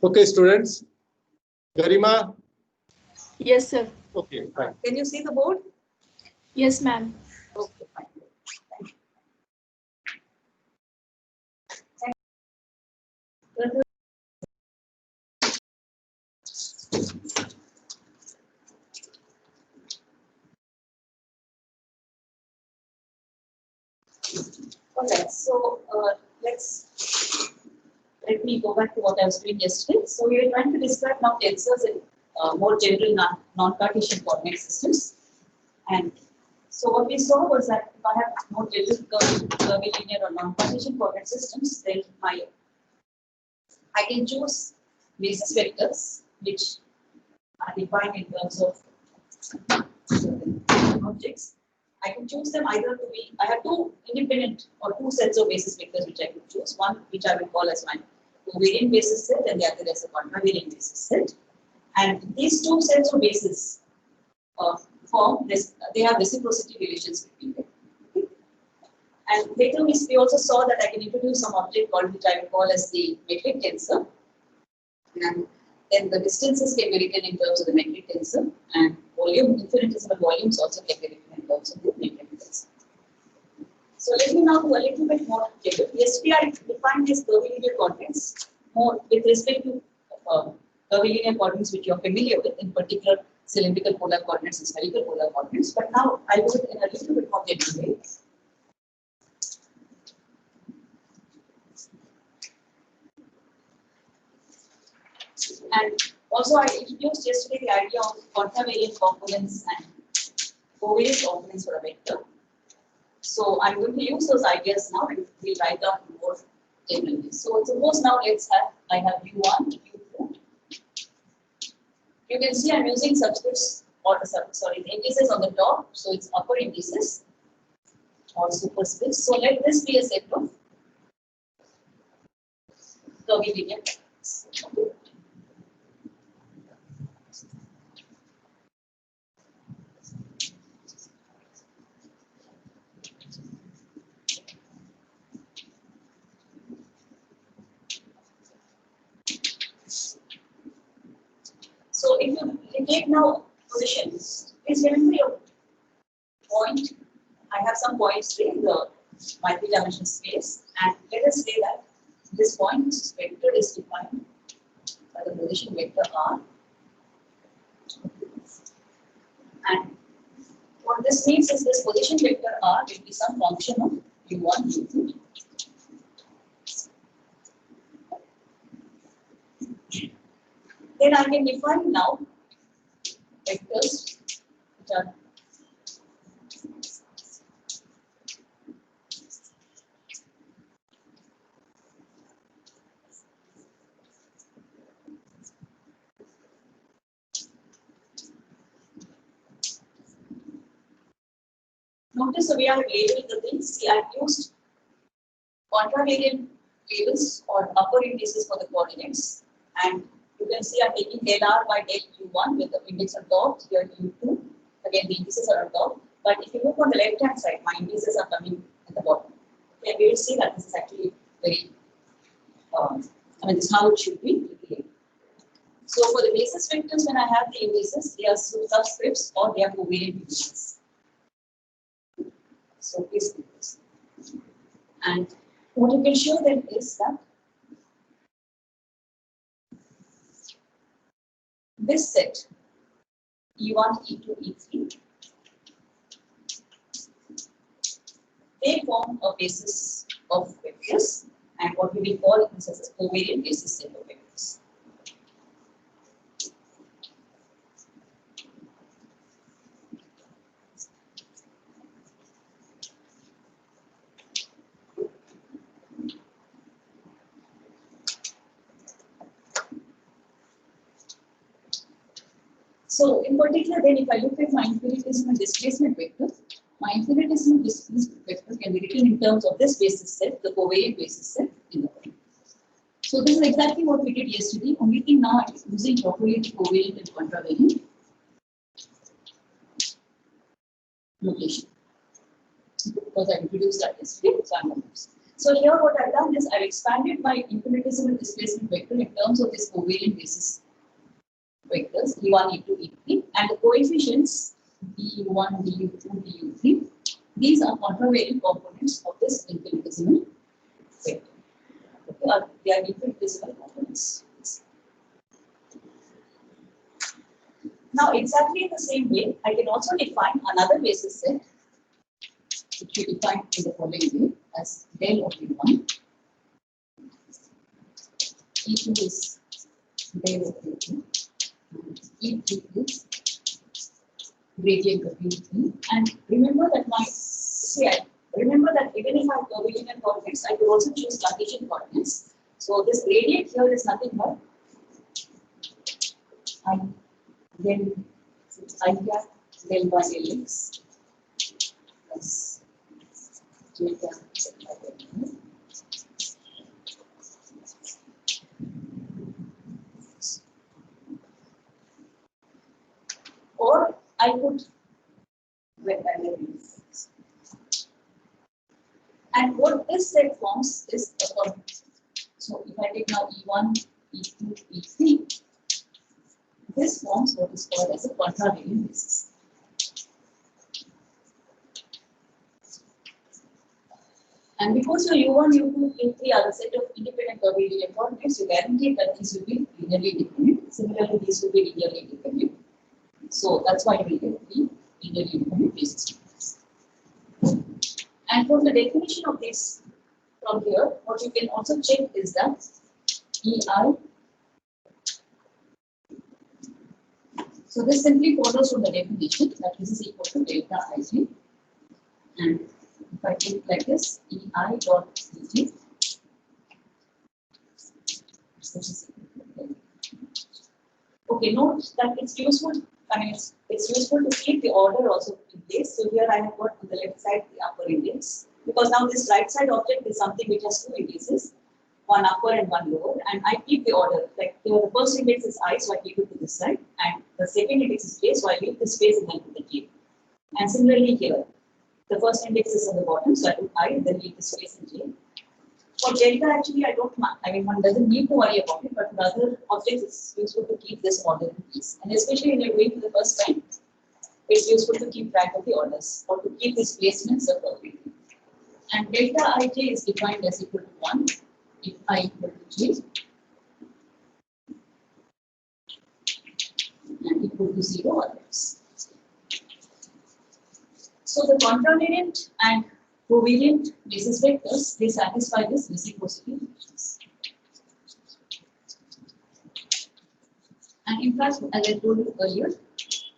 Okay, students. Garima? Yes, sir. Okay, fine. Can you see the board? Yes, ma'am. Okay, fine. Alright, so let me go back to what I was doing yesterday. So we are trying to describe now tensors in more general non-Cartesian coordinate systems. And so what we saw was that if I have more general curvilinear or non-Cartesian coordinate systems, then I can choose basis vectors which are defined in terms of objects. I can choose them either to be, I have two independent or two sets of basis vectors which I could choose. One which I will call as my covariant basis set and the other as a contravariant basis set. And these two sets of bases form this, they have reciprocity relations between them. Okay. And later we also saw that I can introduce some object called which I will call as the metric tensor. And then the distances can be written in terms of the metric tensor, and volume, infinitesimal volumes also can be written in terms of the metric tensor. So let me now do a little bit more clear. Yesterday I defined these curvilinear coordinates more with respect to curvilinear coordinates which you are familiar with, in particular cylindrical polar coordinates and spherical polar coordinates. But now I will do it in a little bit more general way. And also I introduced yesterday the idea of contravariant components and covariant components for a vector. So I'm going to use those ideas now and we'll write down more generally. So suppose now I have U1, U2. You can see I'm using subscripts or the indices on the top, so it's upper indices or superscripts. So let this be a set of curvilinear vectors. Okay. So if you take now positions, please remember your point. I have some points in the multi-dimensional space, and let us say that this point vector is defined by the position vector R. And what this means is this position vector R will be some function of U1, U2. Then I can define now vectors which are notice the way I have labeled the things. See, I have used contravariant labels or upper indices for the coordinates, and you can see I'm taking del R by del U1 with the index on top, here U2. Again, the indices are on top. But if you look on the left hand side, my indices are coming at the bottom. Okay, we will see that this is actually very, this is how it should be. So for the basis vectors, when I have the indices, they are subscripts or they are covariant indices. So please do this. And what you can show them is that this set, E1, E2, E3, they form a basis of vectors, and what we will call this as a covariant basis set of vectors. So in particular, then if I look at my infinitesimal displacement vector, my infinitesimal displacement vector can be written in terms of this basis set, the covariant basis set in the point. So this is exactly what we did yesterday. Only thing now I'm using properly the covariant and contravariant notation because I introduced that yesterday. So So here what I've done is I've expanded my infinitesimal displacement vector in terms of this covariant basis vectors E1, E2, E3, and the coefficients du1, du2, du3. These are contravariant components of this infinitesimal vector. Okay, they are infinitesimal components. Now, exactly in the same way, I can also define another basis set, which we define in the following way as del of E1. E2 is del of E2. E3 is gradient of E3. And remember that remember that even if I have Cartesian coordinates, I could also choose Cartesian coordinates. So this gradient here is nothing but I then I cap del by del x plus j cap del by del y. Or I could rectangular basis. And what this set forms is a coordinate. So if I take now E1, E2, E3, this forms what is called as a contravariant basis. And because your U1, U2, U3 are a set of independent covariant coordinates, you guarantee that these will be linearly dependent. Similarly, these will be linearly dependent. So that's why we get the linearly independent basis. And from the definition of this from here, what you can also check is that EI. So this simply follows from the definition that this is equal to delta Ij. And if I take like this, EI dot Ej. Okay, note that it's useful. I mean, it's useful to keep the order also in place. So here I have got on the left side the upper index, because now this right side object is something which has two indices, one upper and one lower, and I keep the order. Like here, the first index is I, so I keep it to this side, and the second index is j, so I leave the space and then put the j. And similarly here, the first index is on the bottom, so I put I, then leave the space and j. For delta, actually, one doesn't need to worry about it, but for other objects, it's useful to keep this order in place. And especially when you're doing for the first time, it's useful to keep track of the orders or to keep these placements appropriately. And delta Ij is defined as equal to 1 if I equal to j and equal to 0 or else. So the contravariant and covariant basis vectors, they satisfy this reciprocity conditions. And in fact, as I told you earlier,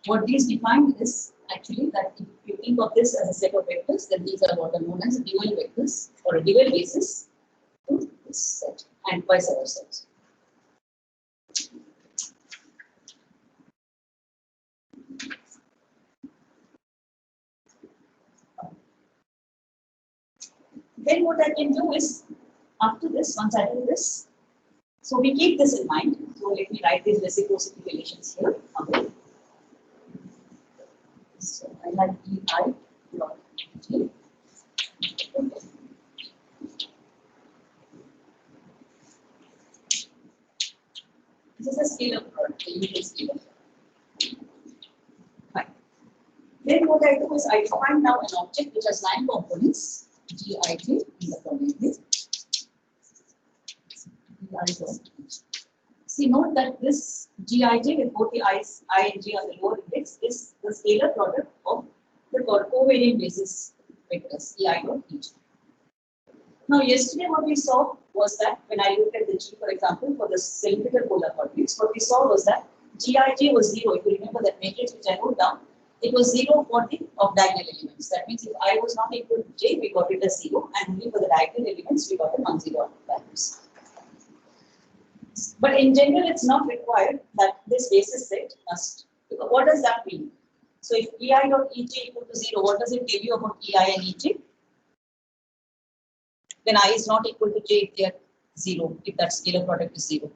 what these define is actually that if you think of this as a set of vectors, then these are what are known as dual vectors or a dual basis to this set and vice versa. Then what I can do is, after this, once I do this, so we keep this in mind. So let me write these reciprocity relations here. Okay. So I have EI dot J. This is a scalar product, the usual scalar. Fine. Then what I do is I define now an object which has 9 components, Gij in the following way. See, note that this Gij with both the I and j on the lower index is the scalar product of the covariant basis vectors Ei dot Ej. Now, yesterday what we saw was that when I looked at the G, for example, for the cylindrical polar coordinates, what we saw was that Gij was 0. If you remember that matrix which I wrote down, it was 0 for the diagonal elements. That means if I was not equal to j, we got it as 0, and only for the diagonal elements, we got a non-zero values. But in general, it's not required that this basis set must. Because what does that mean? So if Ei dot Ej equal to 0, what does it tell you about Ei and Ej? When I is not equal to j, if they are 0, if that scalar product is 0.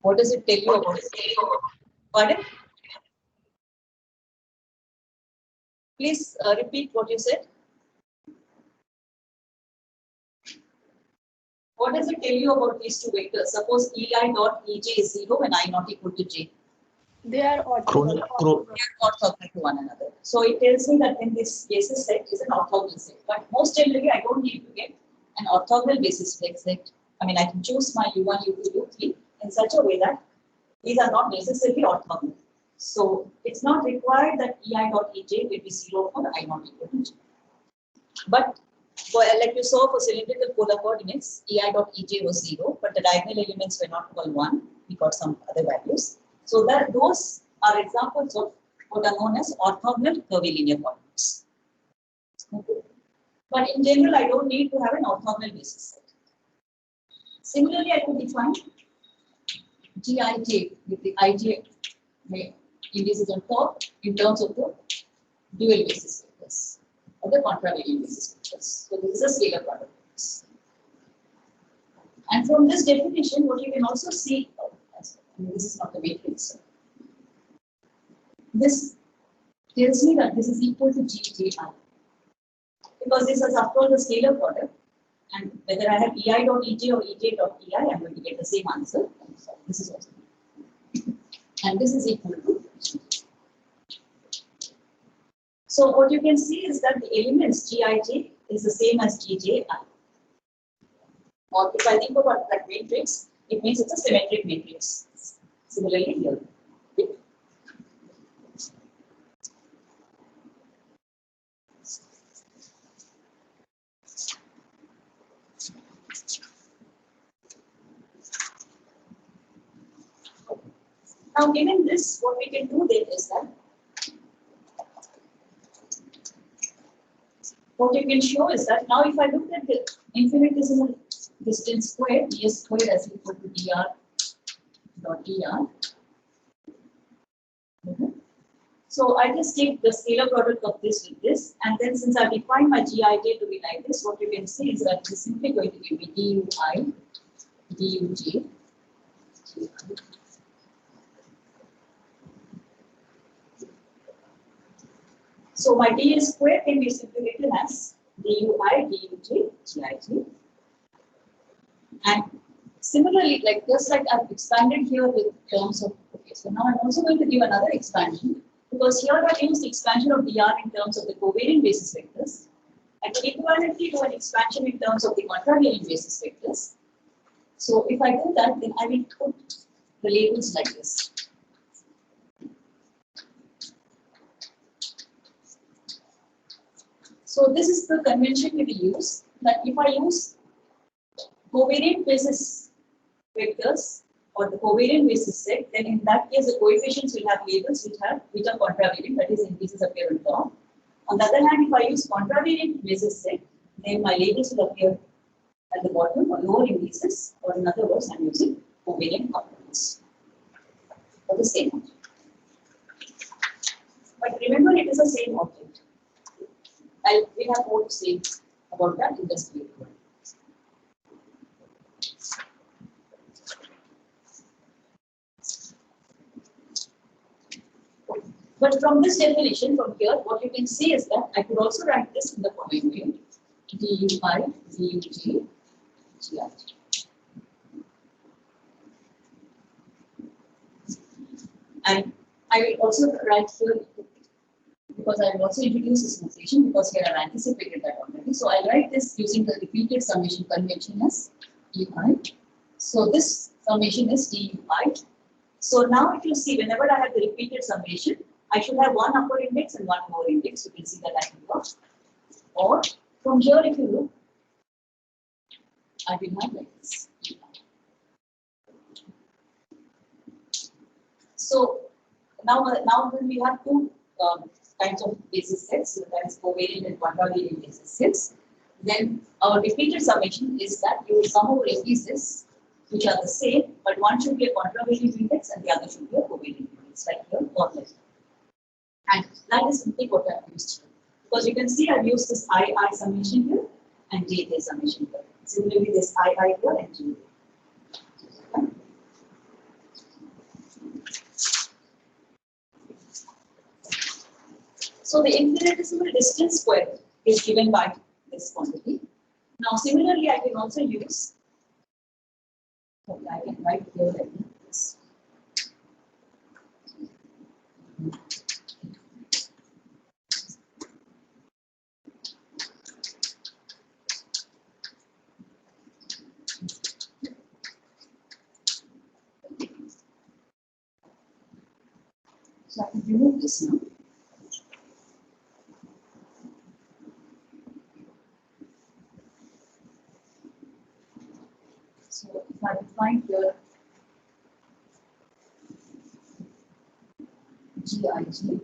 What does it tell you about it? Pardon? Please repeat what you said. What does it tell you about these two vectors? Suppose Ei dot Ej is 0 when I not equal to j. They are orthogonal. They are orthogonal to one another. So it tells me that in this basis set is an orthogonal set. But most generally, I don't need to get an orthogonal basis set. I mean, I can choose my u1, u2, u3 in such a way that these are not necessarily orthogonal. So it's not required that Ei dot Ej will be 0 for I not equal to j. But like you saw for cylindrical polar coordinates, Ei dot Ej was 0, but the diagonal elements were not equal 1. We got some other values. So that those are examples of what are known as orthogonal curvilinear coordinates. Okay. But in general, I don't need to have an orthogonal basis set. Similarly, I could define Gij with the Ij indices on top in terms of the dual basis vectors or the contravariant basis vectors. So this is a scalar product. And from this definition, what you can also see, this is not the matrix. This tells me that this is equal to Gji. Because this is after all the scalar product, and whether I have Ei dot Ej or Ej dot Ei, I'm going to get the same answer. So this is also, and this is equal to G. So what you can see is that the elements Gij is the same as Gji. Or if I think about that matrix, it means it's a symmetric matrix. Similarly here. Now, given this, what we can do then is that what you can show is that now if I look at the infinitesimal distance squared, ds squared as equal to dr dot dr. So I just take the scalar product of this with this, and then since I define my Gij to be like this, what you can see is that it is simply going to give me dui, duj, so my ds squared can be simply written as dui, duj, gij. And similarly, like just like I've expanded here with terms of, okay, so now I'm also going to give another expansion because here I used the expansion of dr in terms of the covariant basis vectors. I can equivalently do an expansion in terms of the contravariant basis vectors. So if I do that, then I will put the labels like this. So this is the convention we will use, that if I use covariant basis vectors or the covariant basis set, then in that case the coefficients will have labels which are contravariant, that is indices appear on top. On the other hand, if I use contravariant basis set, then my labels will appear at the bottom or lower indices, or in other words, I'm using covariant components for the same object. But remember, it is the same object. We have more to say about that in this video. But from this definition, from here, what you can see is that I could also write this in the following way: dui, duj, gij. And I will also write here, because I will also introduce this notation because here I've anticipated that already. So I'll write this using the repeated summation convention as dui. So this summation is dui. So now if you see, whenever I have the repeated summation, I should have one upper index and one lower index. You can see that I can work. Or from here, if you look, I will have like this. So now when we have two kinds of basis sets, so that is covariant and contravariant basis sets, then our repeated summation is that you will sum over indices which are the same, but one should be a contravariant index and the other should be a covariant index, like here or like. And that is simply what I have used here. Because you can see I've used this I summation here and J summation here. Similarly, this I here and J. Okay. So the infinitesimal distance square is given by this quantity. Now similarly, I can also use, okay, I can write here like this. So I can remove this now. So if I define here Gij,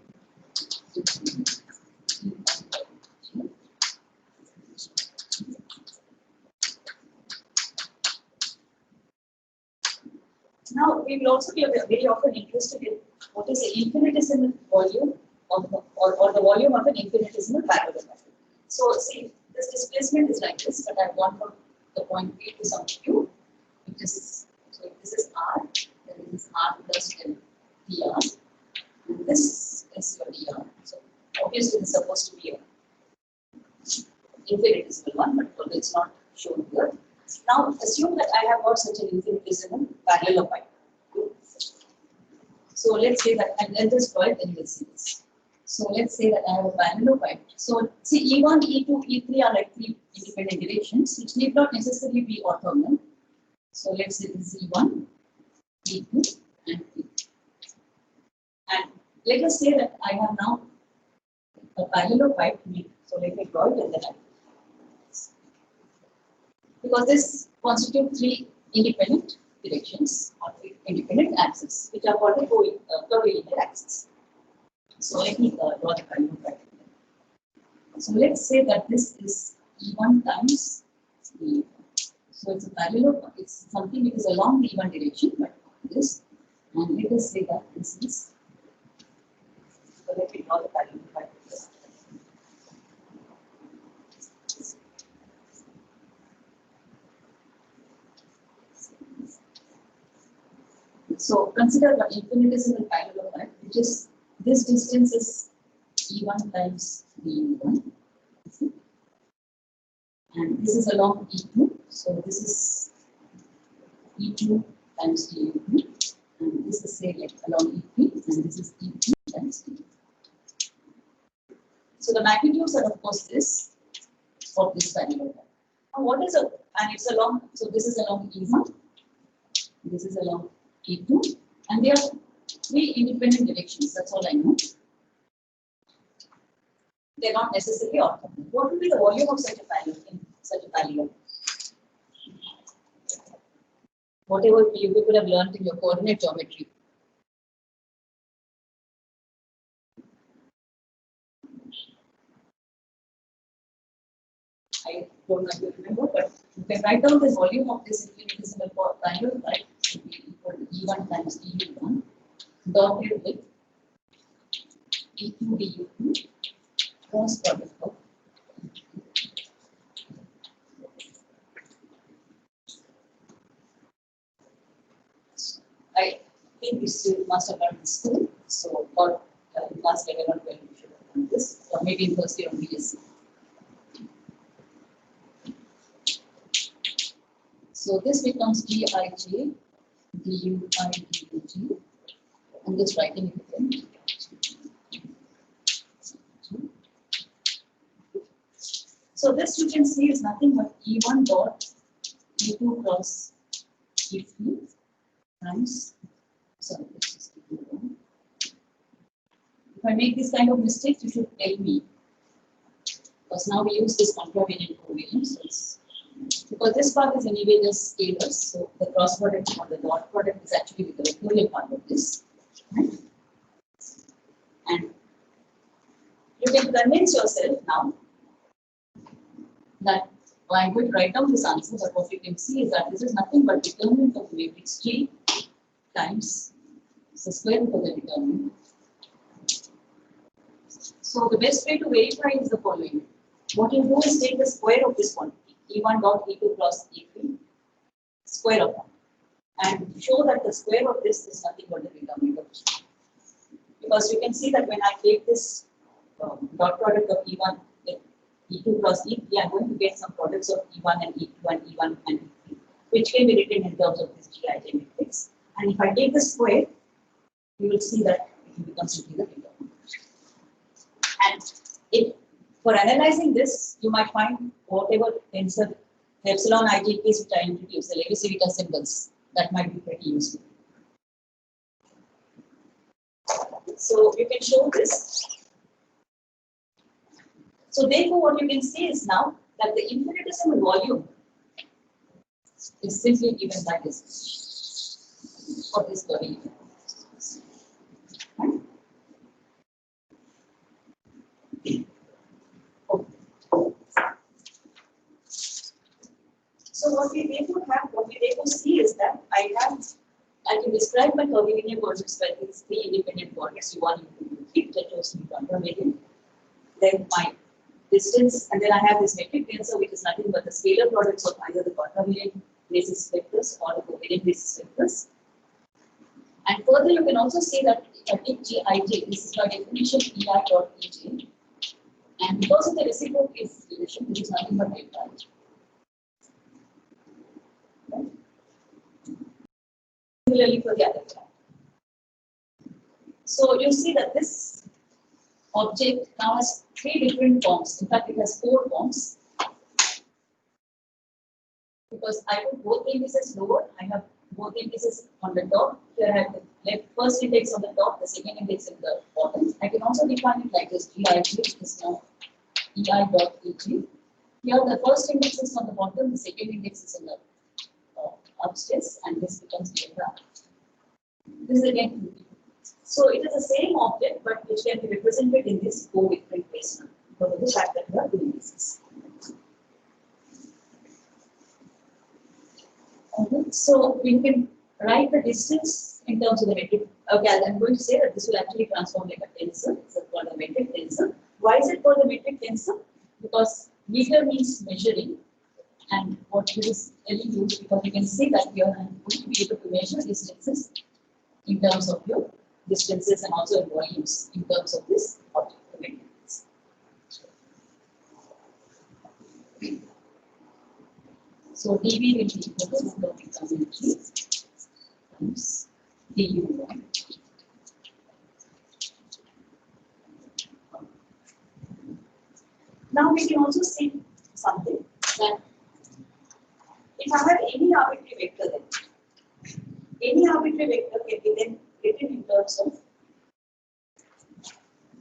now we will also be very often interested in what is the infinitesimal volume of or the volume of an infinitesimal parallelogram. So see, this displacement is like this, but I've gone from the point A to some Q. It is, so if this is R, then this is R plus dr. And this is your dr. So obviously this is supposed to be a infinitesimal one, but although it's not shown here. Now assume that I have got such an infinitesimal parallelogram. So let's say that, and then just draw it, then you will see this. So let's say that I have a parallelogram. So see, E1, E2, E3 are like three independent directions, which need not necessarily be orthogonal. So let's say this is E1, E2, and E3. And let us say that I have now a parallelogram. So let me draw it and then I will. Because this constitutes three independent directions or three independent axes, which are called the covariant axes. So let me draw the parallelogram. So let's say that this is E1 times E1. So it's a parallel, it's something which is along the E1 direction, but this, and let us say that this is, so let me draw the parallelogram. So consider an infinitesimal parallelogram, which is this distance is E1 times E1, and this is along E2. So this is E2 times E2, and this is say like along E3, and this is E3 times E2. So the magnitudes are of course this of this parallelogram. Now what is a, and it's along, so this is along E1, this is along E2, and they are three independent directions. That's all I know. They're not necessarily orthogonal. What will be the volume of such a parallel? Whatever you could have learned in your coordinate geometry. I don't know if you remember, but you can write down the volume of this infinitesimal parallel, right? Should be equal to E1 times E1 dotted with E2 du2 cross product of I think this you must have learned in school. So, or in class 11 or 12, you should have done this, or maybe in first year on BSc. So this becomes Gij, dui dug. I'm just writing it again. So this you can see is nothing but E1 dot E2 cross E3 times, sorry, let's just keep it on. If I make this kind of mistakes, you should tell me. Because now we use this contravariant covariance. So it's, because this part is anyway just scalars, so the cross product or the dot product is actually the vectorial part of this. Right? And you can convince yourself now that I'm going to write down this answer, but what you can see is that this is nothing but determinant of matrix G times the square root of the determinant. So the best way to verify is the following. What you do is take the square of this quantity, E1 dot E2 plus E3, square of that, and show that the square of this is nothing but the determinant of G. Because you can see that when I take this dot product of E1 with E2 cross E3, I'm going to get some products of E1 and E2 and E1 and E3, which can be written in terms of this Gij matrix. And if I take the square, you will see that it will become simply the bigger. And if for analyzing this, you might find whatever tensor epsilon IJKs which I introduced, the Levi-Civita symbols, that might be pretty useful. So you can show this. So therefore, what you can see is now that the infinitesimal volume is simply given by this for this curve. Right? Okay. So what we therefore see is that I can describe my curvilinear coordinates by these three independent coordinates U1, U2, U3, which I chose to be contravariant. Then my distance, and then I have this metric tensor, which is nothing but the scalar products of either the contravariant basis vectors or the covariant basis vectors. And further, you can also see that if I take Gij, this is by definition Ei dot Ej. And because of the reciprocal relation, this is nothing but delta Ij. Right? Similarly for the other side. So you see that this object now has three different forms. In fact, it has four forms. Because I put both the indices lower, I have both the indices on the top. Here I have the first index on the top, the second index in the bottom. I can also define it like this: Gij is now Ei dot Ej. Here the first index is on the bottom, the second index is in the upstairs, and this becomes delta. This is again. So it is the same object, but which can be represented in this covariant basis because of the fact that we are doing this. Okay. So we can write the distance in terms of the metric. Okay, I'm going to say that this will actually transform like a tensor. It's called a metric tensor. Why is it called a metric tensor? Because meter means measuring, and what this is really used because you can see that you are going to be able to measure distances in terms of your distances and also in volumes in terms of this object. So dV will be equal to root of infinity times du1. Now we can also see something that if I have any arbitrary vector, then any arbitrary vector can be then written in terms of.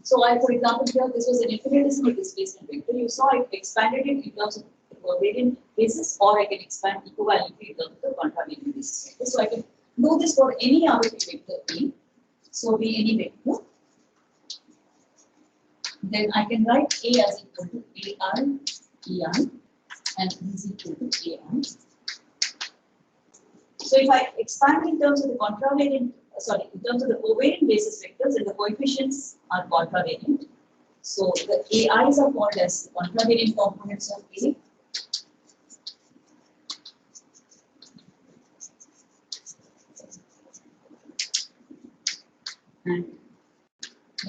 So I, for example, here this was an infinitesimal displacement vector. You saw it expanded it in terms of the covariant basis, or I can expand equivalently in terms of the contravariant basis. So I can do this for any arbitrary vector E. So be any vector. Then I can write A as equal to AI, EI, and B is equal to AI. So if I expand in terms of the contravariant, in terms of the covariant basis vectors, and the coefficients are contravariant. So the AIs are called as the contravariant components of A. And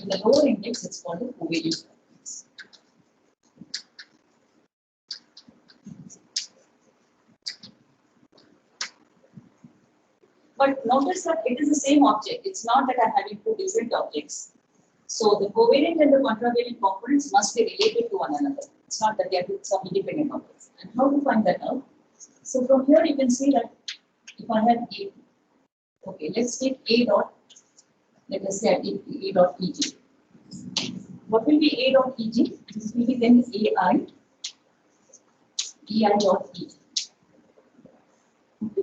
in the lower index, it's called the covariant components. But notice that it is the same object. It's not that I'm having two different objects. So the covariant and the contravariant components must be related to one another. It's not that they are some independent objects. And how to find that out? So from here you can see that if I have A, okay, let's take A dot, let us say I take A dot EG. What will be A dot EG? This will be then AI, EI dot EG. Okay.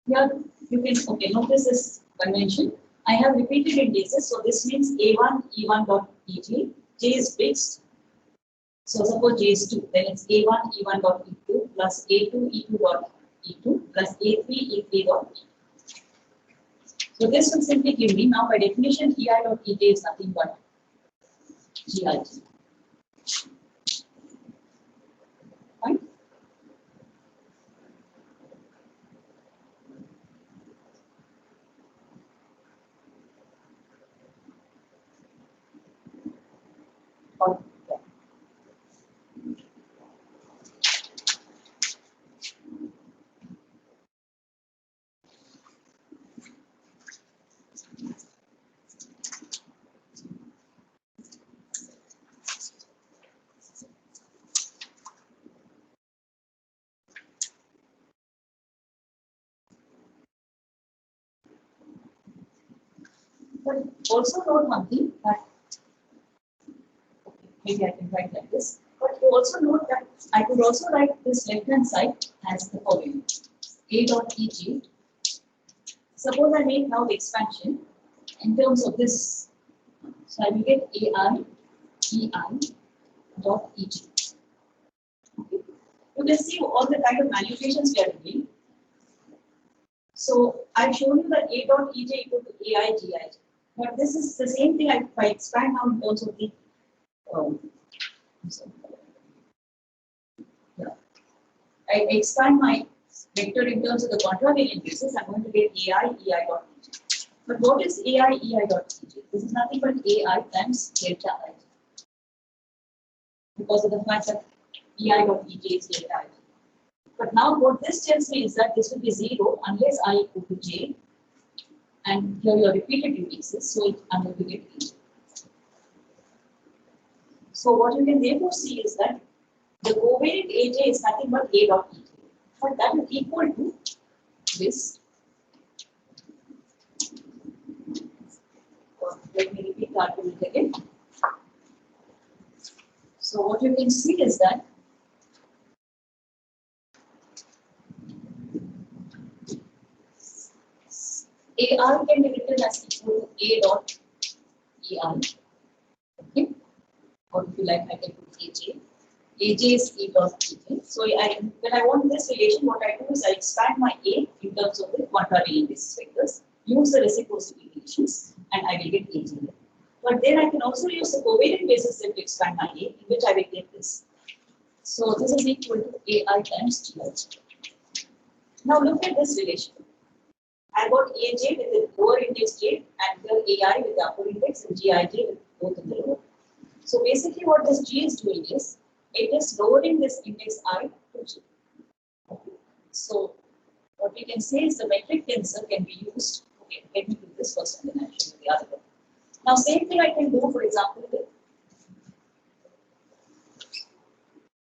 Here you can, okay, notice this convention. I have repeated indices, so this means A1, E1 dot EG. J is fixed. So suppose J is 2, then it's A1, E1 dot E2 plus A2, E2 dot E2 plus A3, E3 dot E2. So this will simply give me, now by definition, EI dot EJ is nothing but GIG. Right? Or, yeah. But also note one thing that maybe I can write like this. But you also note that I could also write this left hand side as the following: A dot EG. Suppose I make now the expansion in terms of this. So I will get AI EI dot EG. Okay. You can see all the kind of manipulations we are doing. So I've shown you that A dot EJ equal to AI GI. But this is the same thing if I expand now in terms of the I expand my vector in terms of the contravariant basis, I'm going to get AI EI dot EJ. But what is AI EI dot EJ? This is nothing but AI times delta I. Because of the fact that EI dot EJ is delta I. But now what this tells me is that this will be 0 unless I equal to J. And here you are repeated indices, so I'm going to get EJ. So what you can therefore see is that the covariant AJ is nothing but A dot EJ. But that is equal to this. Let me repeat the argument again. So what you can see is that AR can be written as equal to A dot ER. Okay. Or if you like, I can put AJ. AJ is E dot EJ. So when I want this relation, what I do is I expand my A in terms of the contravariant basis vectors, use the reciprocity relations, and I will get AJ. But then I can also use the covariant basis set to expand my A, in which I will get this. So this is equal to AI times GI. Now look at this relation. I got AJ with the lower index J and here AI with the upper index and GIJ with both in the lower. So basically what this G is doing is, it is lowering this index I to J. So what we can say is the metric tensor can be used. Okay, let me do this first and then I'll show you the other one. Now same thing I can do, for example, with,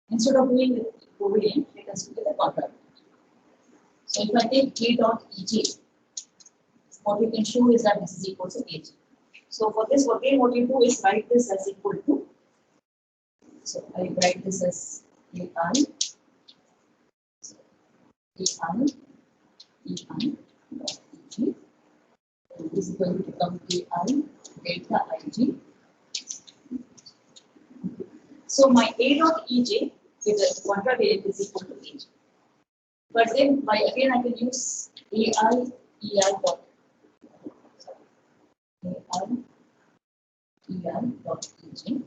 instead of doing with covariant, let us look at the contravariant. So if I take K dot EJ, what we can show is that this is equal to AJ. So for this, again, what you do is write this as equal to. So I write this as AI, dot EG. This is going to become AI delta IG. So my A dot EJ with the contravariant is equal to AJ. But then again I can use AI EI dot AI dot EJ,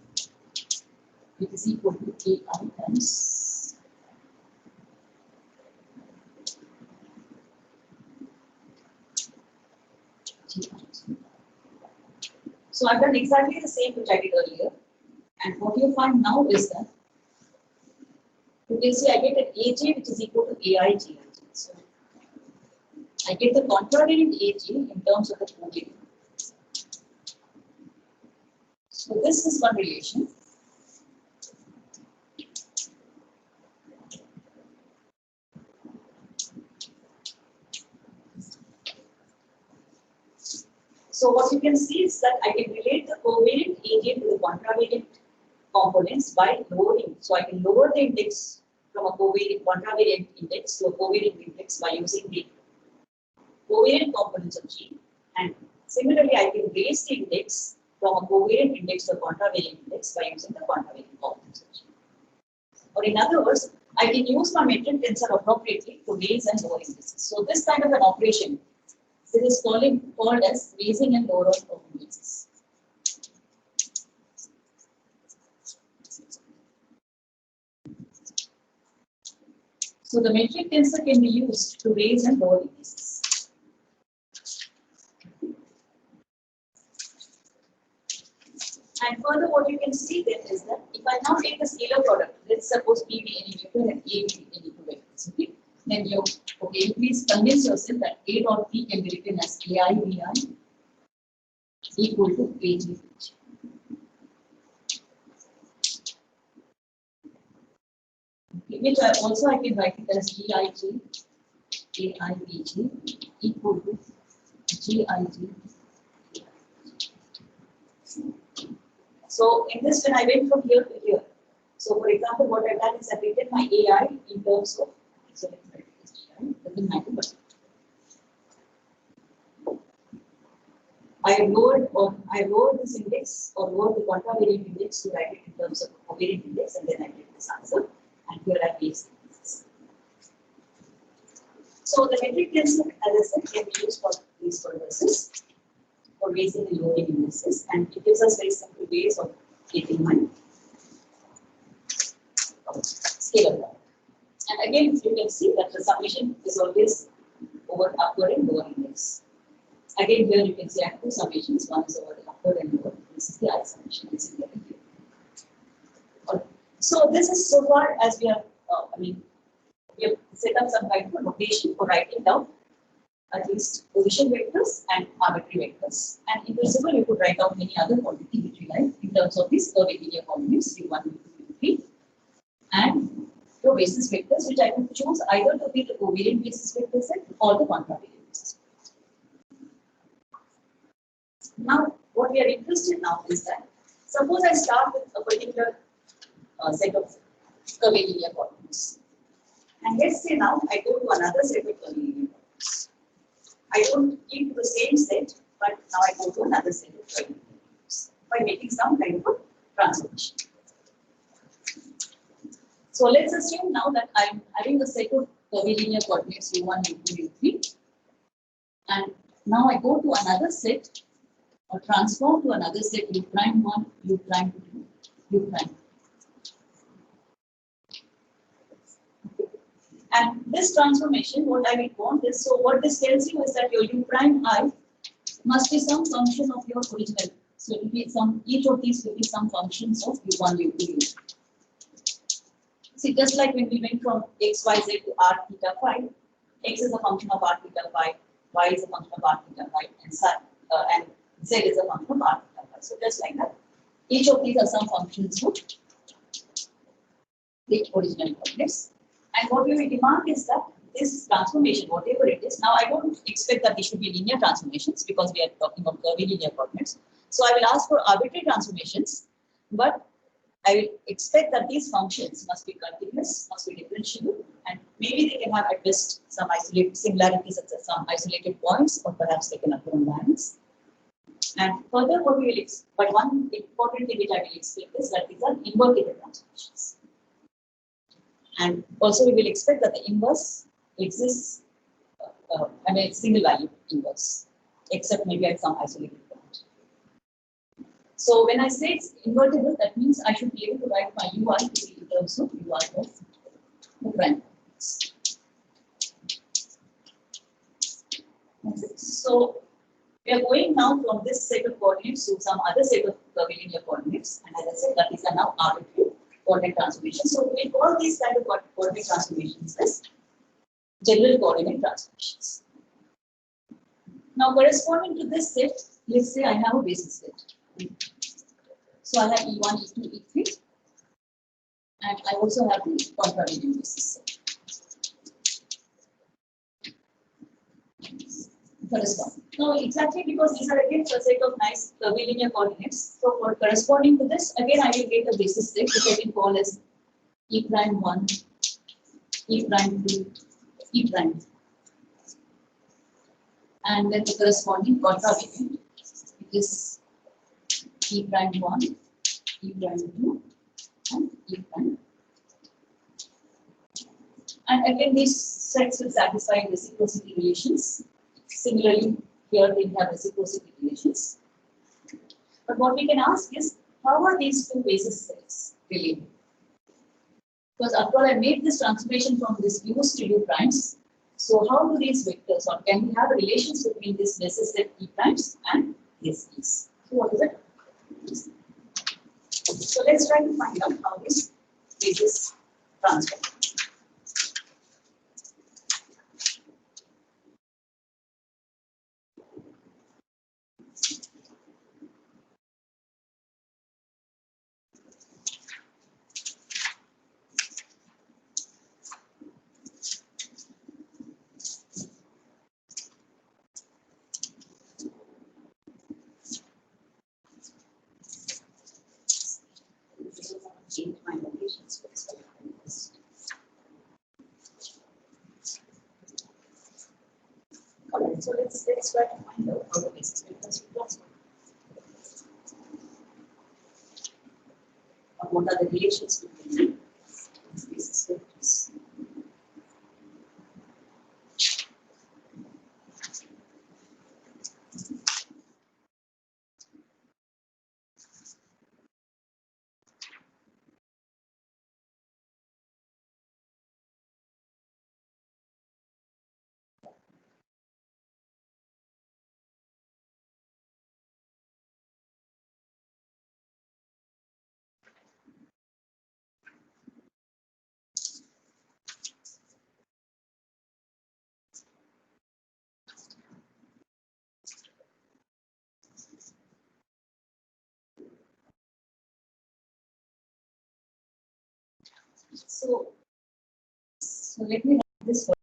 which is equal to AI times GI. So I've done exactly the same which I did earlier. And what you find now is that you can see I get an AJ which is equal to AI GI. So I get the contravariant AJ in terms of the covariant. So this is one relation. So what you can see is that I can relate the covariant AJ to the contravariant components by lowering. So I can lower the index from a contravariant index to a covariant index by using the covariant components of G. And similarly, I can raise the index from a covariant index to a contravariant index by using the contravariant components of G. Or in other words, I can use my metric tensor appropriately to raise and lower indices. So this kind of an operation, this is called as raising and lower of indices. So the metric tensor can be used to raise and lower indices. And further, what you can see then is that if I now take the scalar product, let's suppose P be any vector and A be any two vectors, okay? Then you, okay, please convince yourself that A dot P can be written as AI BI equal to AG BG. Okay, which I can write it as GIG AIBG equal to GIG. So in this, when I went from here to here, so for example, what I've done is I've written my AI in terms of, so let's write this GI, doesn't matter, but I lowered this index or lowered the contravariant index to write it in terms of covariant index, and then I get this answer, and here I paste this. So the metric tensor, as I said, can be used for these purposes, for raising and lowering indices, and it gives us very simple ways of getting my scalar product. And again, you can see that the summation is always over upward and lower index. Again, here you can see I have two summations, one is over the upward and lower. This is the I summation, it's in here. Right. So this is so far as we have, we have set up some kind of a notation for writing down at least position vectors and arbitrary vectors. And in principle, you could write down many other quantity which you like in terms of these curvilinear polynomials, U1, U2, U3, and your basis vectors, which I could choose either to be the covariant basis vector set or the contravariant basis vector. Now, what we are interested now is that suppose I start with a particular set of curvilinear polynomials, and let's say now I go to another set of curvilinear polynomials. I don't keep to the same set, but now I go to another set of curvilinear polynomials by making some kind of a transformation. So let's assume now that I'm having a set of curvilinear coordinates U1, U2, U3, and now I go to another set or transform to another set U prime 1, U prime 2, U prime. And this transformation, what I will want is, so what this tells you is that your U prime I must be some function of your original. So it will be some, each of these will be some functions of U1, U2, U3. See, just like when we went from x, y, z to r, theta, phi, x is a function of r, theta, phi, y is a function of r, theta, phi, and z is a function of r, theta, phi. So just like that, each of these are some functions of the original coordinates. And what we will demand is that this transformation, whatever it is, now I don't expect that these should be linear transformations because we are talking about curvilinear coordinates. So I will ask for arbitrary transformations, but I will expect that these functions must be continuous, must be differentiable, and maybe they can have at best some isolated similarities at some isolated points, or perhaps they can occur on lines. And further, what we will but one important thing which I will explain is that these are invertible transformations. And also we will expect that the inverse exists, single value inverse, except maybe at some isolated point. So when I say it's invertible, that means I should be able to write my UI to be in terms of UI of the prime. So we are going now from this set of coordinates to some other set of curvilinear coordinates, and as I said, that these are now arbitrary coordinate transformations. So we call these kind of coordinate transformations as general coordinate transformations. Now, corresponding to this set, let's say I have a basis set. So I have E1, E2, E3, and I also have the contravariant basis set. Corresponding. Now, exactly because these are again a set of nice curvilinear coordinates. So, for corresponding to this, again I will get a basis set which I can call as E prime 1, E prime 2, E prime 3. And then the corresponding contravariant, which is E prime 1, E prime 2, and E prime. And again, these sets will satisfy reciprocity relations. Similarly, here we have reciprocity relations. But what we can ask is, how are these two basis sets related? Because after all, I made this transformation from this U's to U primes. So how do these vectors, or can we have relations between this basis set E primes and this E's? So what is it? So let's try to find out how this basis transform. Change my notations. Alright, so let's try to find out how the basis vectors will transform. What are the relations between these basis vectors? So let me write this for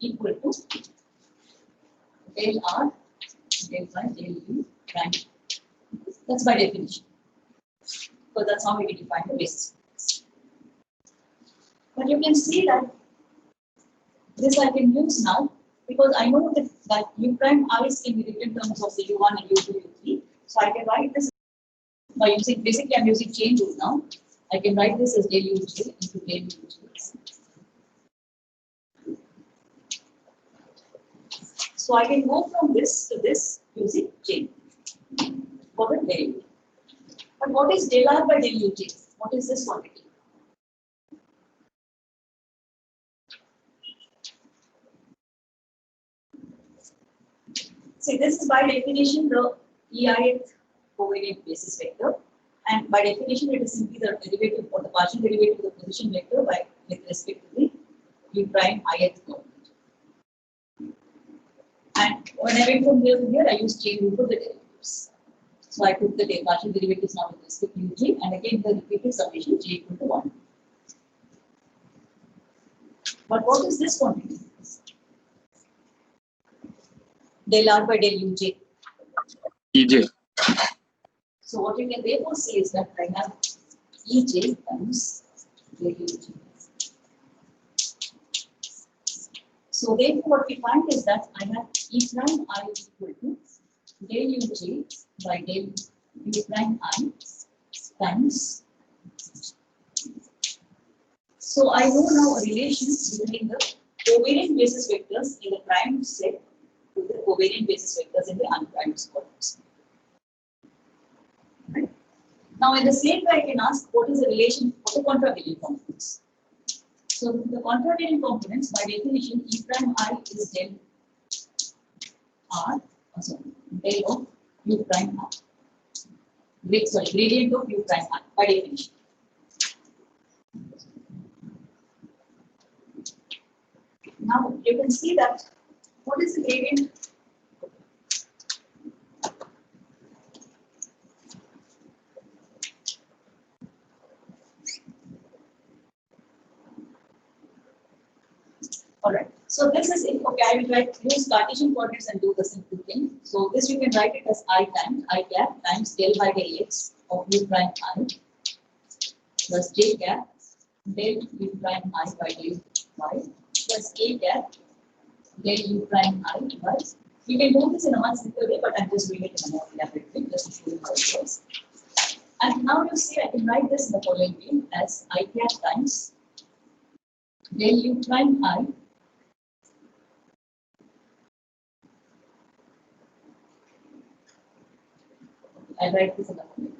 equal to del R del by del U prime. That's by definition. So that's how we define the basis vectors. But you can see that this I can use now because I know that U prime i's can be written in terms of the U1 and U2, U3. So I can write this by using, basically I'm using chain rule now. I can write this as del Uj into del Uj. So I can go from this to this using chain for the del U. But what is del R by del Uj? What is this quantity? See, this is by definition the EIth covariant basis vector, and by definition it is simply the derivative or the partial derivative of the position vector by with respect to the U prime ith coordinate. And when I went from here to here, I used chain rule for the derivatives. So I took the partial derivatives now with respect to Uj, and again the repeated summation j equal to 1. But what is this quantity? Del R by del Uj. EJ. So what you can therefore say is that I have Ej times del Uj. So therefore what we find is that I have E prime I equal to del Uj by del U prime I times. So I know now a relation between the covariant basis vectors in the prime set to the covariant basis vectors in the unprimed columns. Right? Now, in the same way, I can ask what is the relation for the contravariant components. So, the contravariant components, by definition, E prime I is del R, del of U prime R. Gradient of U prime R, by definition. Now, you can see that what is the gradient? All right. So this is okay. I will use Cartesian coordinates and do the simple thing. So this you can write it as I cap times del by del x of U prime I plus j cap del U prime I by del y plus k cap del U prime I by. You can do this in a much simpler way, but I'm just doing it in a more elaborate way just to show you how it works. And now you see I can write this in the following way as I cap times del U prime I I'll write this in the following.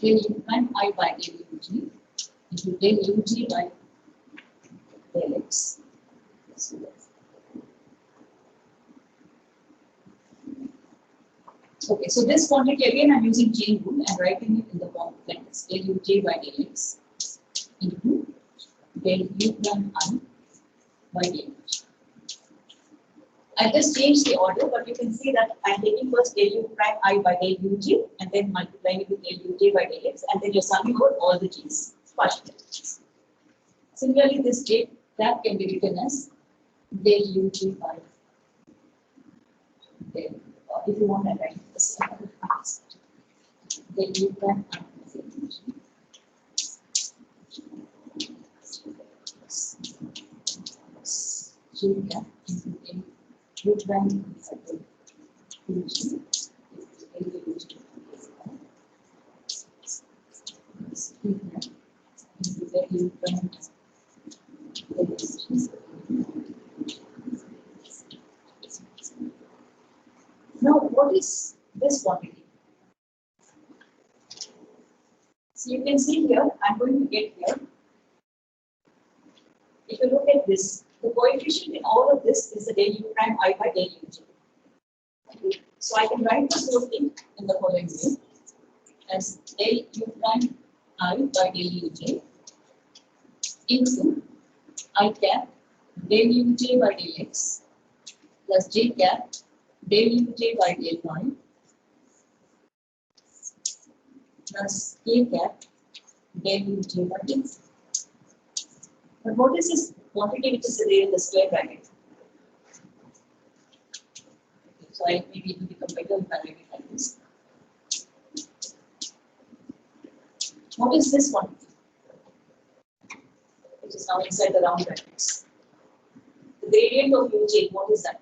Del U prime I by del Uj into del Uj by del x Okay, so this quantity again I'm using chain rule and writing it in the form like this: del uj by del x into del u prime I by del h. I just changed the order, but you can see that I'm taking first del u prime I by del uj and then multiplying it with del uj by del x, and then you're summing over all the g's, partial derivatives. Similarly, this j that can be written as del uj by del, if you want to write the same, del u prime I by del uj. J cap into del u prime by del uj. Now, what is this quantity? So you can see here, I'm going to get here. If you look at this, the coefficient in all of this is the del u prime I by del uj. Okay. So I can write this whole thing in the following way as del u prime I by del uj into I cap del uj by del x plus j cap del uj by del y plus k cap del uj by del z. But what is this quantity which is there in the square bracket? So I maybe it will become better if I write it like this. What is this quantity? Which is now inside the round brackets. The gradient of uj, what is that?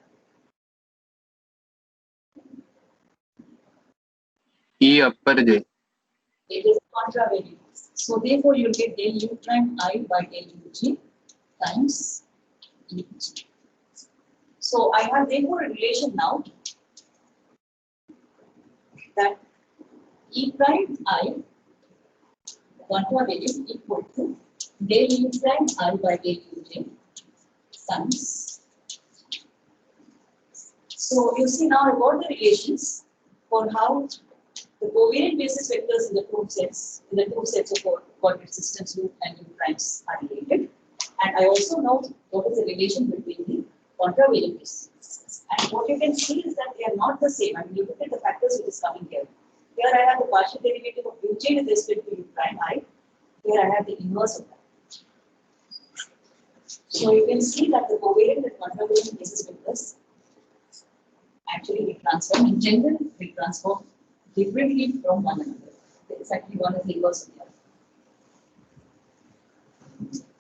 E upper J. It is contravariant. So therefore you will get del u prime I by del uj times uj. So I have therefore a relation now that E prime I contravariant equal to del u prime I by del uj times. So you see now I got the relations for how the covariant basis vectors in the two sets of coordinate systems u and u primes are related, and I also know what is the relation between the contravariant basis. And what you can see is that they are not the same. I mean, you look at the factors which is coming here. Here I have the partial derivative of uj with respect to u prime I. Here I have the inverse of that. So you can see that the covariant and contravariant basis vectors actually we transform. In general, we transform differently from one another. Exactly one is the inverse of the other.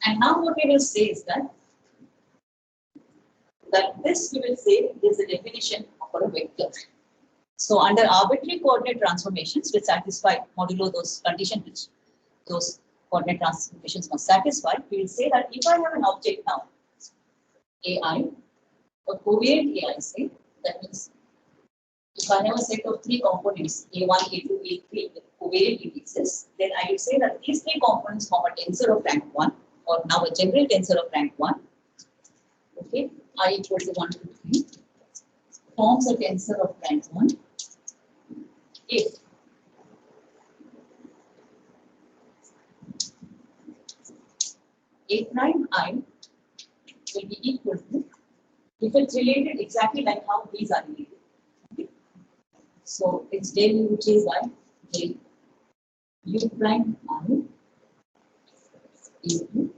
And now what we will say is that this we will say is the definition for a vector. So under arbitrary coordinate transformations which satisfy modulo those conditions which those coordinate transformations must satisfy, we will say that if I have an object now, AI, a covariant AI, say, that means if I have a set of three components, A1, A2, A3, covariant indices, then I will say that these three components form a tensor of rank 1, or now a general tensor of rank 1. Okay, I equal to 1 to 3, forms a tensor of rank 1 if A prime I will be equal to, if it's related exactly like how these are related. Okay. So it's del uj by del u prime I into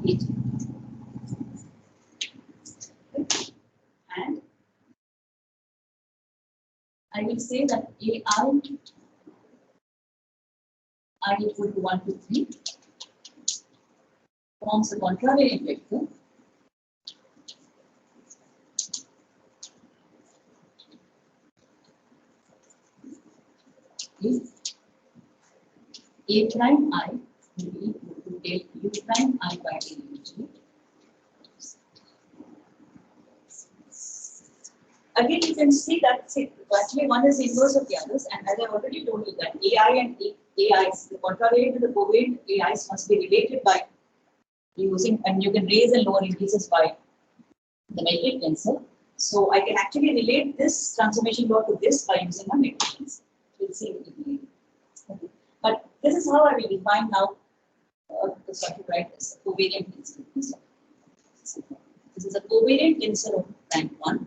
H. And I will say that AI I equal to 1 to 3 forms a contravariant vector if A prime I will be equal to del u prime I by del uj. again you can see that actually one is inverse of the others, and as I've already told you that AI and AIs, the contravariant and the covariant AIs must be related by using, and you can raise and lower indices by the metric tensor. So I can actually relate this transformation law to this by using a metric tensor. We'll see it in okay. But this is how I will define now the circuit, right? This covariant tensor. This is a covariant tensor of rank 1.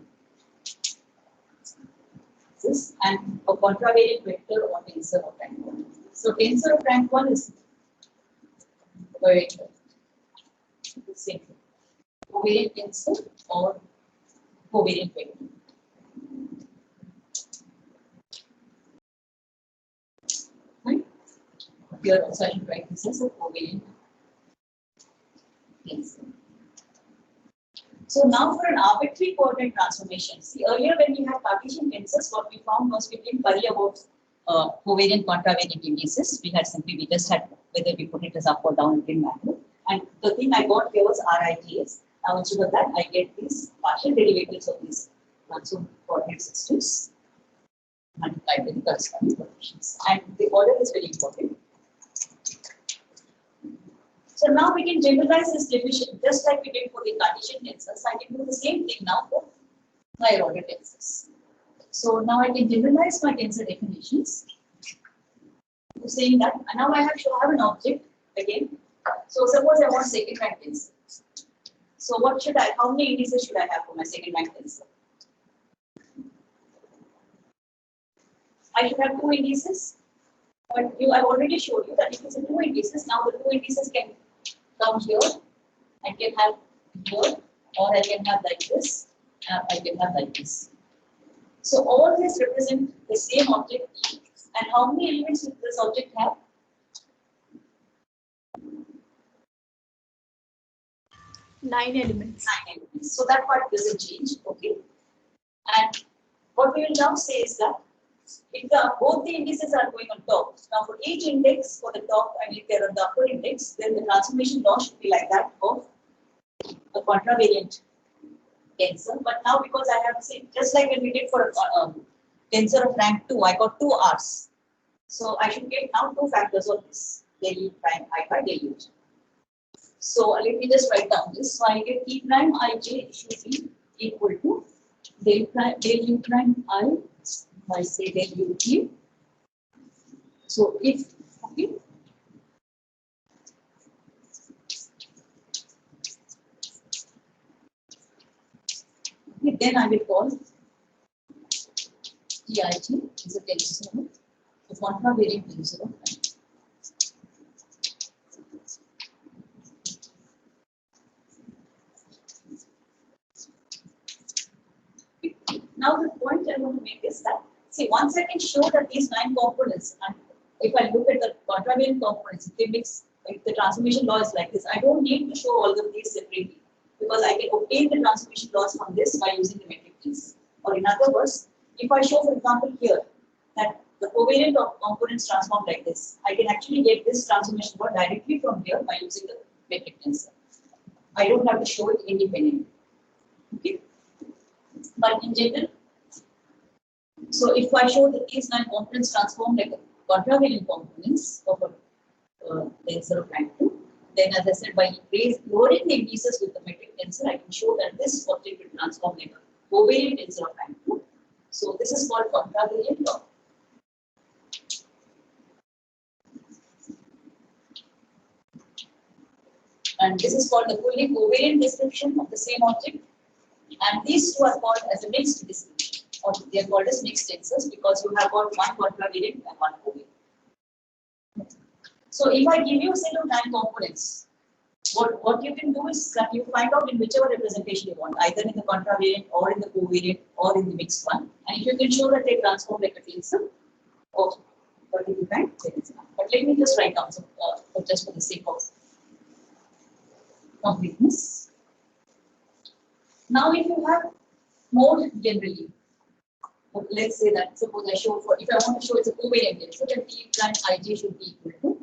This and a contravariant vector or tensor of rank 1. So tensor of rank 1 is covariant vector. The same thing. Covariant tensor or covariant vector. Right? Here also I should write this as a covariant tensor. So now for an arbitrary coordinate transformation. See, earlier when we had Cartesian tensors, what we found was we didn't worry about covariant contravariant indices. We just had whether we put it as up or down, it didn't matter. And the thing I got here was RITS. Now instead of that, I get these partial derivatives of these transform coordinate systems multiplied with the corresponding coefficients. And the order is very important. So now we can generalize this definition just like we did for the Cartesian tensors. I can do the same thing now for higher order tensors. So now I can generalize my tensor definitions to saying that now I have to have an object again. So suppose I want second rank tensor. So what should how many indices should I have for my second rank tensor? I should have 2 indices. But I've already showed you that if it's a 2 indices, now the 2 indices can come here, I can have here, or I can have like this, I can have like this. So all these represent the same object E. And how many elements does this object have? 9 elements. 9 elements. So that part doesn't change, okay. And what we will now say is that if both the indices are going on top, now for each index for the top and if they're on the upper index, then the transformation law should be like that of a contravariant tensor. But now because I have seen, just like when we did for a tensor of rank 2, I got 2 R's. So I should get now 2 factors of this, del U prime I by del U. So let me just write down this. So I get E prime Ij should be equal to del U prime I by say del U T. So if okay. Okay, then I will call TIG is a tensor of contravariant tensor of rank. Now the point I want to make is that, see, once I can show that these 9 components, and if I look at the contravariant components, if the transformation law is like this, I don't need to show all of these separately, because I can obtain the transformation laws from this by using the metric tensor. Or in other words, if I show, for example, here, that the covariant of components transform like this, I can actually get this transformation law directly from here by using the metric tensor. I don't have to show it independently. Okay? But in general, so if I show that these 9 components transform like contravariant components of a tensor of rank 2, then as I said, by lowering the indices with the metric tensor, I can show that this object will transform like a covariant tensor of rank 2. So this is called contravariant law. And this is called the fully covariant description of the same object. And these 2 are called as a mixed description, or they are called as mixed tensors because you have got 1 contravariant and 1 covariant. So if I give you a set of 9 components, what you can do is that you find out in whichever representation you want, either in the contravariant or in the covariant or in the mixed one. And if you can show that they transform like a tensor of particular kind, then it's enough. But let me just write down some, just for the sake of completeness. Now, if you have mode generally, let's say that suppose I show if I want to show it's a covariant tensor, then T prime Ij should be equal to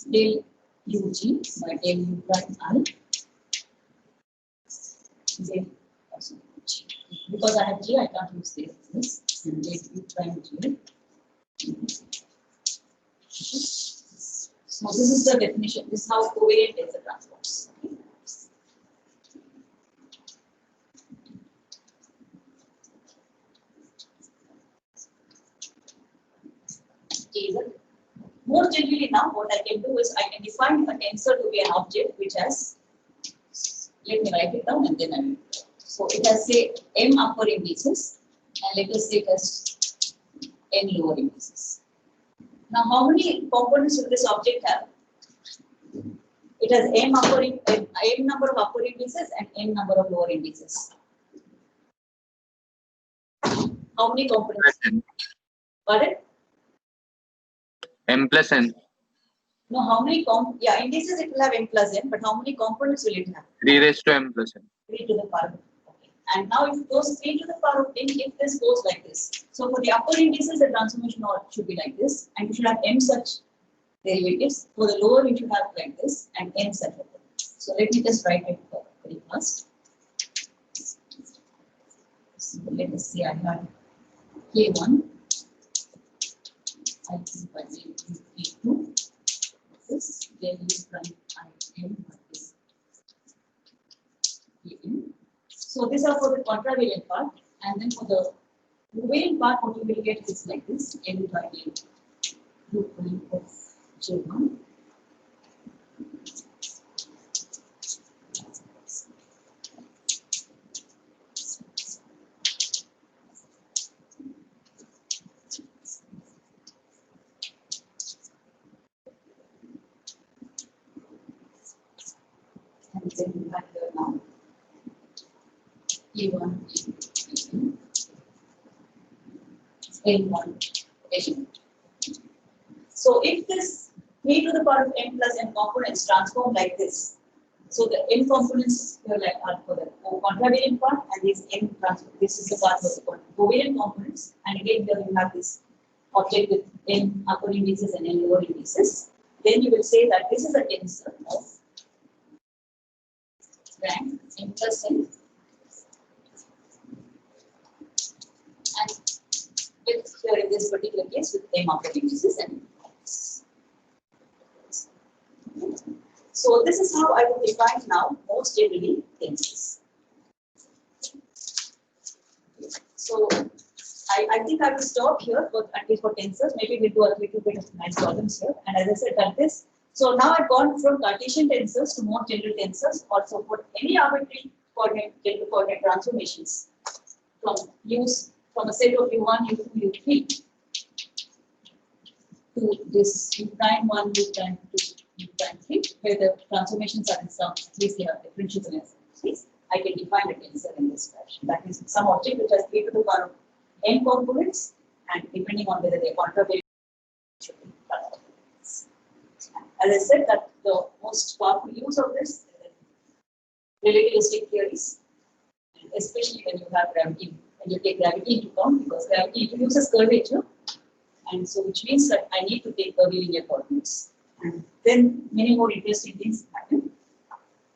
del Ug by del U prime I del Because I have G, I can't use this. And U prime G. So this is the definition. This is how covariant tensor transforms. Okay. More generally now, what I can do is I can define a tensor to be an object which has, let me write it down and then I will. So it has say M upper indices and let us say it has N lower indices. Now how many components will this object have? It has M number of upper indices and N number of lower indices. How many components? Pardon? M plus N. No, how many indices it will have M plus N, but how many components will it have? 3 raised to M plus N. 3 to the power of. Okay. And now if those 3 to the power of 10, if this goes like this. So for the upper indices, the transformation should be like this, and you should have M such derivatives. For the lower, you should have like this, and N such. So let me just write it very fast. So let us see, I have K1, I think by K2. This, then you prime IN this. So these are for the contravariant part, and then for the covariant part, what you will get is like this: N by N, 2 prime of J1. And then you have the now E1, N1, N. So if this 3 to the power of N plus N components transform like this, so the N components here like are for the contravariant part, and these N transform. This is the part of the covariant components, and again here you have this object with N upper indices and N lower indices. Then you will say that this is a tensor of rank N plus N, and with here in this particular case with M upper indices and so this is how I would define now most generally tensors. So I think I will stop here for at least for tensors. Maybe we'll do a little bit of nice problems here. And as I said, that this. So now I've gone from Cartesian tensors to more general tensors, also for any arbitrary coordinate transformations from a set of U1, U2, U3 to this U prime 1, U prime 2, U prime 3, where the transformations are in some, at least they have differentials in S. I can define a tensor in this fashion. That is some object which has 3 to the power of N components, and depending on whether they are contravariant. As I said, that the most powerful use of this is relativistic theories, and especially when you have gravity, when you take gravity into account, because gravity introduces curvature, and so which means that I need to take curvilinear coordinates, and then many more interesting things happen.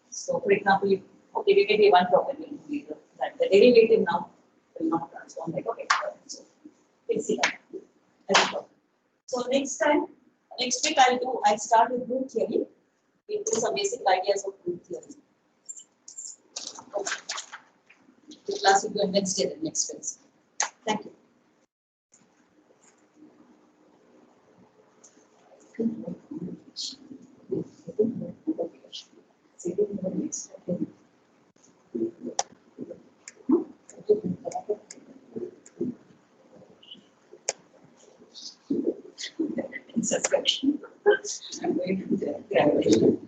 So, for example, okay, we may be one problem later that the derivative now will not transform like okay. So we'll see that as a problem. So next week I'll start with group theory. We'll do some basic ideas of group theory. Okay. The class will be on Wednesday the next Wednesday. Thank you. Subscription. I'm going to the graduation.